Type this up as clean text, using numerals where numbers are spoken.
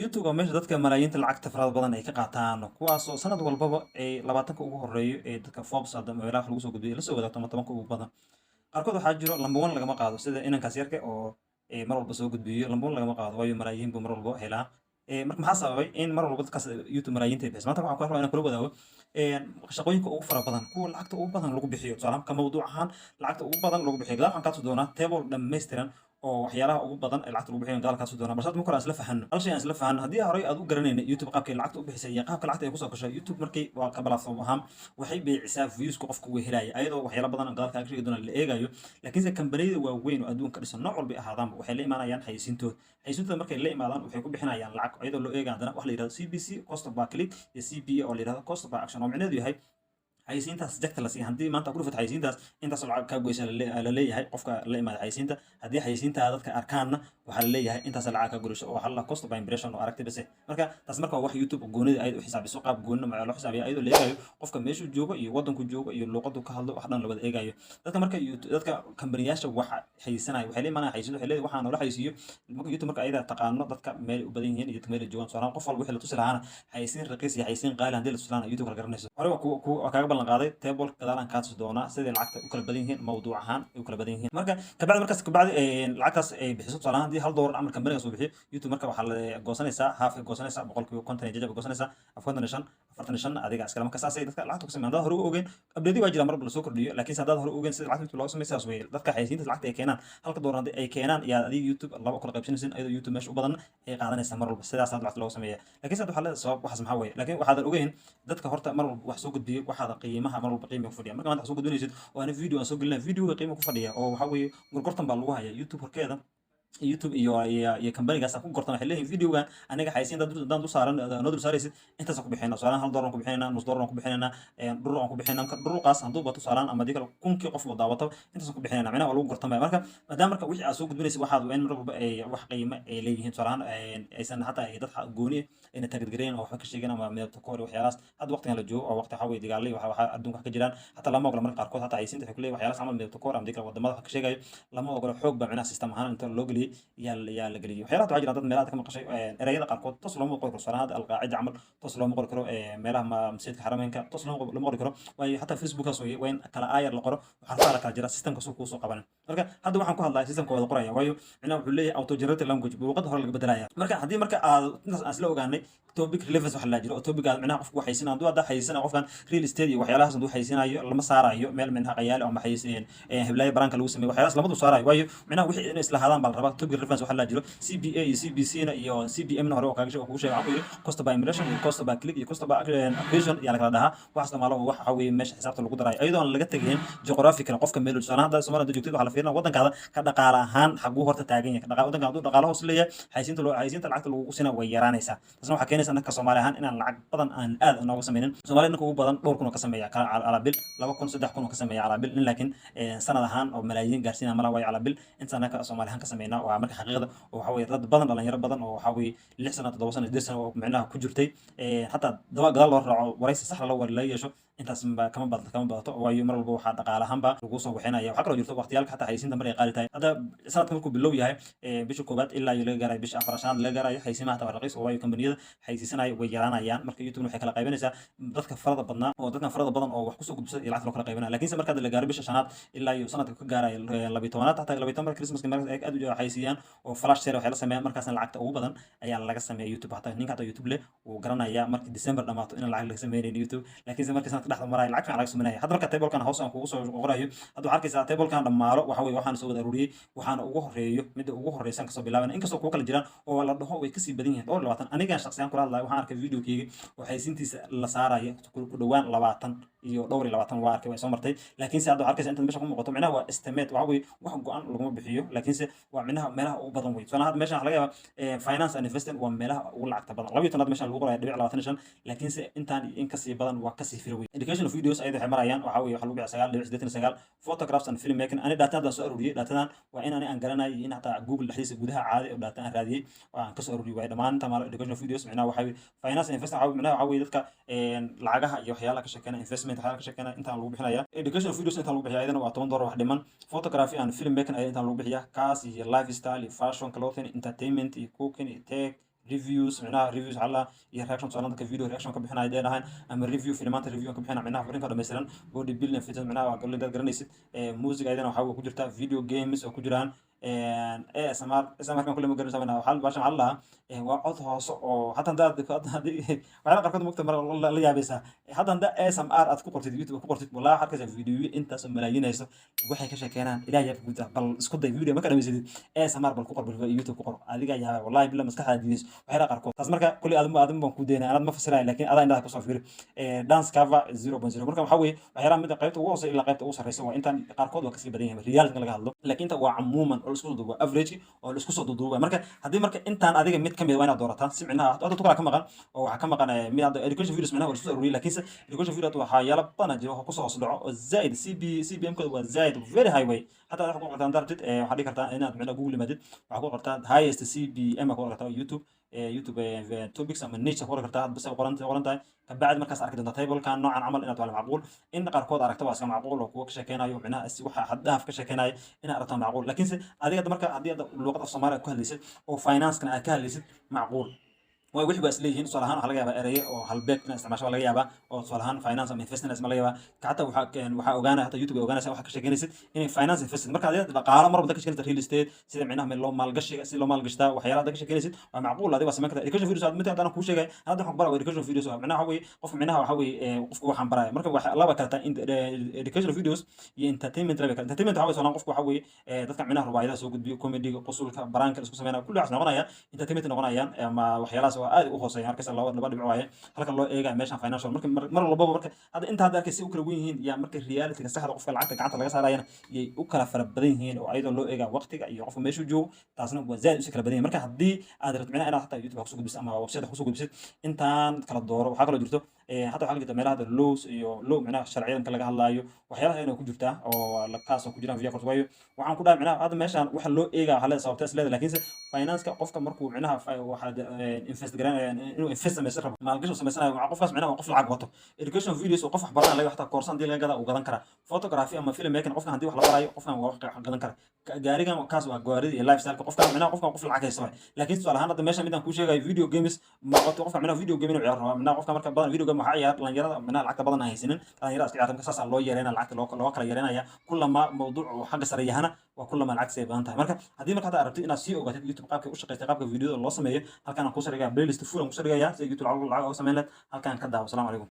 YouTube waa meesha dadka malaayiinta lacagta farada badan ay ka qaataan kuwaas oo sanad walbaba ay 20ka ugu horeeyo ee dadka Forbes hadda meelaha lagu soo gudbiyo la soo wadaagto 10ka ugu badan qaarkood waxaa jiro lambar 1 lagama qaado sida inankaas yarka oo mar walba soo gudbiyo lambar 1 lagama qaado waayo malaayiin buu mar walba helaa marka maxaa sababay in mar walba dadkaas YouTube malaayiinta ay bixiso maanta waxaan ku rabaa inaan kula wadaago shaqooyinka ugu fara badan kuwa lacagta ugu badan lagu bixiyo tusaale ka mawduuc ahaan lacagta ugu badan lagu bixiyo gadaal waxaan ka tusi doonaa table dhammaystiran oo waxyaalaha ugu badan ee lacagta lagu bixiyo gadaal ka tusi doonaa balse marka aan isla fahanno hal shay aan isla fahanno haddii horey aad u garanayna YouTube qaabkay lacagta u bixisay iyo qaabka lacagta ay ku soo gashay YouTube markii waa ka platform ahaan waxay beecisaa views-ka qofka uu helaya ayadoo waxyaalo badan gadaal ka sheegi doona la eegayo laakiinse kambaniyada waaweyn oo adduunka dhisan nooc walba ahaadaanba waxay la imaanayaan xayisiintooda markay la imaadaan waxay ku bixinayaan lacag ayadoo loo eegaya haddana wax la yidhahdo CPC cost per click iyo CPA oo la yidhahdo cost per action oo micnaheedu yahay xayisiintaas jagta la siiyo haddii maanta ku dhufat xayisiintaas intaas lacag ka goysa la leeyahay qofka la imaada xayisiinta haddii xayisiinta dadka arkaanna waxaa la leeyahay intaas lacag ka goyso oo hal cost by impression oo aragtay base marka taas marka wax YouTube goonida ay u xisaabiso qaab goonina ma loo xisaabiyo ayadoo la eegayo qofka meeshuu joogo iyo wadanku joogo iyo luqadu ka hadlo wax dhan la wada eegayo dadka marka dadka kambaniyasha waxa xayisanayo waxay leeyahay xayisiinta waxay leeyahay waxaan la xayisiyo marka YouTube marka ayada taqaano dadka meel u badan yihiin iyo meel joogan soo qof walba wixii la tusi lahaana xayisiin raqiis iyo xayisiin qaali hadii la tusi lahaana YouTube kala garanayso hore waa kaaga ballan qaaday table gadaalan ka tusi doonaa sidii lacagta u kala badan yihiin mawduuc ahaan u kala badan yihiin marka kabacdi lacagtaas ay bixiso tusaale ahaan $1 amal kambaniga soo bixiyo YouTube marka waxaa la goosanaysaa half ay goosanaysaa 50 jajab goosanaysaa 45 adiga iskala marka saasay dadka lacagta ku sameeyaan hore u ogeyn update waa jira mar la soo kordhiyo laakiin hadda hore u ogeyn sida lacagta loo sameeyo saas weey dadka xayisiinta lacagta ay keenaan halka $1 hadii ay keenaan yaa adiga YouTube laba kala qaybsanaysan ayadoo YouTube meesha u badan ay qaadanaysaa mar walba sidaas lacagta loo sameeyaa laakiin hadda waxa la sabab waxas maxaa weey laakiin waxaadan ogeyn dadka horta mar walba wax soo gudbiyo waxaada qiimaha mar walba qiimo ku fadhiya marka maanta soo gudbinaysid oo aan video aan soo gelina video qiimo ku fadhiya oo waxa weeye gorgortan baa lagu hayaa YouTube horkeeda YouTube iyo kambanigaas ku gortan waxay leeyihiin videogan aniga xayisiin dad u saaran noo dul saaraysid intaas ku bixinaa saaran $1 ku bixinaa $1 ku bixinaa $1 ku bixinaa $1 haduu bato saaran ama digal kunkii qof oo daawato intaas ku bixinaa macnaha lagu gortan marka maadaama marka wixii aad soo gudbinaysid waxaad weyn mar walba ay wax qiimo ay leeyihiin saaran aysan hatta ay dad gooni in tagdgareyn oo wax ka sheegan ama midabta koor waxyaalaas had waqtigan la joogo oo waqti waxa weey digaalay waxa adduunka ka jiraan hatta lama ogla marka qaarkood hatta xayisiinta waxay ku leeyahay waxyaalaas amal midabta koor ama digal wadamada wax ka sheegayo lama ogla xoog ba macnaha system ahaan inta loo geliyo yaa la geliyo waxyaalaha waxaa jira dad meelaha ka maqashay erayada qaarkood tos looma qori karo salaad alqaacida camal tos looma qori karo meelaha masjidka xarameynka tos looma qori karo waayo hatta facebookaas way kala aayar la qoro waxaa la kala jira systemka soo soo qaban marka hadda waxaan ku hadlayaa systemka wada qoraya waayo macnaha wuxuu leeyahay auto generated language luqadda hore laga bedelaya marka haddii marka aad intaas aan isla ogaanay topic relevance waxa la jiro oo topic aad macnaha qofku xayisiin haduu hadda xayisiina qofkan real estate iyo waxyaalahaas haduu xayisiinayo lama saarayo meel macnaha qayaali ama xayisiin heblaay baranka lagu sameeyo waxyaalahaas lamadu saarayo waayo macnaha wixii in isla hadaan bal rabaa topic relevance waxa la jiro CPA iyo CPC-na iyo CPM-na hore oo kaaga sheego kugu sheegay waxaa cost by impression iyo cost by click iyo cost by acquisition yaa la kala dhahaa waxaas dhamaalo waxa weeye meesha xisaabta lagu daray ayadoo aan laga tagayn geographical qofka meel soo hadda Soomaaliya joogtid waxa la fiirina wadankaada ka dhaqaale ahaan xaguu horta taagan yahay wadanka haduu dhaqaale hoos leeyahay xayisiinta lacagta lagu sina way yaraanaysaa taasna waxa keenaysa dadka Soomaali ahaan inaan lacag badan aan aad nooga sameeynin Soomaaliya ninka ugu badan dhowr kun oo ka sameeya ala bil 2,000 3,000 oo ka sameeya ala bil laakiin sanad ahaan oo malaayiin gaarsiina mala way ala bil inta anaka Soomaali ahaan ka sameeyna waa marka xaqiiqada oo waxa weeye dad badan dhalinyaro badan oo waxa weeye 6 sano 7 sano 8 sano oo macnaha ku jirtay hatta daba gadaal loo raaco waraysi sax la war la yeesho intaas kama badato waayo mar walba waxa dhaqaalahanba lagu soo waxinaya waxa kala jirto waqtiyalka hatta xayisiinta mar ay qaali tahay hada sanadka markuu bilow yahay bisha koobaad ilaa iyo laga gaaray bisha afraad laga gaaray xayisiimaha hatta raqiis oo waayo kambaniyada xayisiisanaya way yaraanayaan marka YouTube waxay kala qaybinaysaa dadka farada badnaa oo dadka farada badan oo wax ku soo gudbisay iyo lacag loo kala qaybinaya laakiin marka la gaaray bisha shanaad ilaa iyo sanadka ka gaaray 12 hatta 12 Christmas marka ay aad u xayisiiyaan oo flash sale waxay la sameeyaan markaasna lacagta ugu badan ayaa laga sameeyaa YouTube hatta ninka hatta YouTube leh uu garanaya markii December dhamaato in lacag laga sameeyo YouTube laakiin markii sanadka dhexda maray lacag fiican laga sameeyaa hadda marka table-kan hoos aan kugu soo qorayo hadda arkaysaa table-kan dhamaalo waxa weeye waxaan soo wada ururiyay waxaan ugu horeeyo mid ugu horeysan ka soo bilaabana inkastoo ku kala jiraan oo la dhaho way ka sii badan yihiin 20 aniga shakhsiyan kula hadlayo waxaan arkay video-keyga waxay sintiisa la saarayo ku dhawaan 20 iyo 20 waa arkay way soo martay laakiin si hadda arkaysaa inta meesha ku muuqato macnaha waa estimate waxa weeye wax go'an laguma bixiyo laakiin se waa meelaha ugu badan weey soo hadda meesha laga yaabaa finance and investment waa meelaha ugu lacagta badan 12 meesha lagu qorayo 25 laakiin se intaan in ka sii badan waa ka sii fir weey educational videos ayada waxay marayaan waxa weeye waxa lagu bixiyaa 9.89 photographs and filmmaking ani datadan soo ururiyay datadan waa in aan garanay in hatta Google dhexdiisa gudaha caadi oo data aan raadiyay waan ka soo ururiyay way dhamaan tamaal educational videos macnaha waxa weeye finance and investment waxa weeye dadka lacagaha iyo waxyaalaha ka shaqeynaya investment waxyaalaha ka shaqeynaya intaan lagu bixinaya educational videos intaan lagu bixiyaa ayadana waa $10 wax dhiman photography and filmmaking ayada intaan lagu bixiyaa kaas iyo lifestyle iyo fashion clothing entertainment iyo cooking iyo tech reviews micnaha reviews alla iyo reaction soo dadka video reaction ka bixinaya ay dhahaan ama review filmaanta review ka bixinaya micnaha farinka dhameystiran body building fitness micnaha waa galin dad garanaysid music ayadana waxa ku jirta video games oo ku jiraan ASMR markan kulli ma garanaysaa waxa baashan alla waa cod hoose oo hatta waxaa qarkood mugta mar la yaabaysaa hadda hada ASMR aad ku qortid YouTube ku qortid wallahi halkaas video intaas malaayiinayso waxay ka sheekeynaan ilaahay ku gudaa bal isku day video marka dhameysid ASMR bal ku qor bal YouTube ku qor adiga yaa wallahi bilaa maskaxda diidis waxay qarkood taas marka kulli aadmo baan ku deynaa anad ma fasiray laakiin adaa indaad ku soo fiir dance cover 0.0 marka waxa weeye waxyaalaha mid qaybta ugu hooseysa ilaa qaybta ugu sareysa waa intaan qarkood waa kasii badan yahay reality laga hadlo laakiin inta waa umuuman oo isku duuba average oo isku soo duuba marka hadii marka intaan adiga mid kamid waa inaad doorataan si micnaha hadda tu kala ka maqan oo waxa ka maqan mid hadda education videos micnaha waa isku ururiye laakiin education video waxa yaala badan jiro ku soo hoos dhaco oo zaid CBM ka waa zaid very high way hatta waxa ku qortaan dartid waxa dhigi kartaa inaad micnaha Google madid waxa ku qortaan highest CBM ku qortaa YouTube topics ama niche ku qortaa bas qorantahay kabacdi markaas arki doontaa table kan noocan camal inaad wala macquul in qarkood aragto waa iska macquul oo kuwa ka sheekeynayo micnaha si waxa xad dhaaf ka sheekeynayo in aragto macquul laakiin adiga marka hadii aad luqad af Soomaaliya ku hadlaysid oo finance kana aad ka hadlaysid macquul way wixii bas leeyihiin su'aalahan waxa laga yaabaa erayo oo halbeeg in isticmaasho laga yaabaa oo su'aalahan finance ama investment laga yaabaa kacata waxa ogaanaya hata YouTube ogaanaysa waxa ka sheeganaysid in finance investment marka adiga dhaqaale mar walba ka sheeganaysid real estate sida micnaha meel loo maalgashiga si loo maalgashtaa waxyaalaha ka sheeganaysid waa macquul adiga sameyn kartaa education videos mid aan ku sheegay hadda waxaan baraa education videos micnaha waxa weeye qof micnaha waxa weeye qofku waxaan baraya marka waxa laba kala education videos iyo entertainment laba kala entertainment waxa weeye qofku waxa weeye dadka micnaha rubaayada soo gudbiyo comedy qusulka baraanka isku sameeyana kulli wax noqonaya entertainment noqonayaan ama waxyaalahaas waa aad u hooseeyaan markaas laba dhibco waaye halka loo eega meeshan financial mar walba marka hadda inta hadda arkay si u kala weyn yihiin ya marka reality ka saxda qofka lacagta gacanta laga saarayana iyay u kala fara badan yihiin oo ayadoo loo eega waqtiga iyo qofka meeshu joogo taasna waa zaid u kala badan yihiin marka haddii aad rabto micnaha inaad hataa YouTube ku soo gudbisid ama website ku soo gudbisid intaan kala dooro waxa kala jirto hatta waxa jirta meelaha laws iyo law micnaha sharciyadan laga hadlaayo waxyaalaha inay ku jirtaa oo la kaas ku jiraan video waayo waxaan ku dhahay micnaha hadda meeshan waxa loo eega waxa la sababta isleedahay laakiin finance ka qofka markuu micnaha waxa invest garanaya inuu invest sameeyo rabo maalgashi sameysanayo waxa qofkaas micnaha qof lacag wato education videos oo qof wax baran laga xataa koorsan dii laga gada u gadan kara photography ama film making qofka hadii wax la barayo qofkan waa wax gadan kara gaarigan kaas waa gaarida iyo lifestyle qofka micnaha qof lacag haysto laakiin su'aalahan hadda meeshan midaan ku sheegay video games ma qoto qofka micnaha video game inuu ciyaaro micnaha qofka marka badan video game waxa ciyaar dhalinyarada micnaha lacagta badan ay haysanin dhalinyarada iska ciyaarta saas loo yareeyana lacagta loo kala yareynaya kullama mawduuc xagga sareyahana waa kullama lacag say badan tahay marka hadii marka aad aragtid inaad sii ogaatid YouTube qaabka u shaqeeyo qaabka video loo sameeyo halkaan ku soo dhigaya playlist full ku soo dhigaya si YouTube lacag u sameeyo halkaan ka daawo. Assalaamu calaykum.